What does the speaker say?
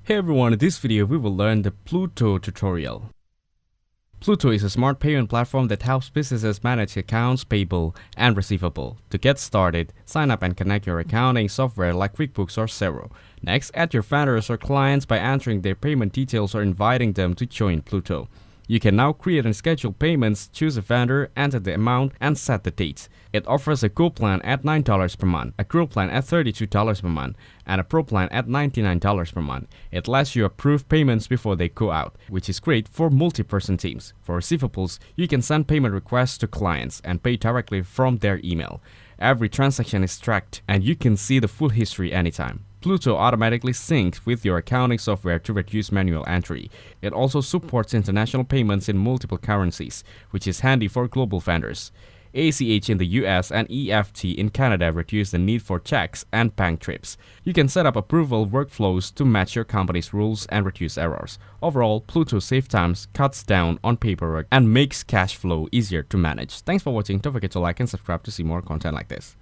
Hey everyone, in this video we will learn the Plooto tutorial. Plooto is a smart payment platform that helps businesses manage accounts payable and receivable. To get started, sign up and connect your accounting software like QuickBooks or Xero. Next, add your vendors or clients by entering their payment details or inviting them to join Plooto. You can now create and schedule payments, choose a vendor, enter the amount, and set the dates. It offers a Gold plan at $9 per month, a Grow plan at $32 per month, and a Pro plan at $99 per month. It lets you approve payments before they go out, which is great for multi-person teams. For receivables, you can send payment requests to clients and pay directly from their email. Every transaction is tracked, and you can see the full history anytime. Plooto automatically syncs with your accounting software to reduce manual entry. It also supports international payments in multiple currencies, which is handy for global vendors. ACH in the US and EFT in Canada reduce the need for checks and bank trips. You can set up approval workflows to match your company's rules and reduce errors. Overall, Plooto saves time, cuts down on paperwork, and makes cash flow easier to manage. Thanks for watching. Don't forget to like and subscribe to see more content like this.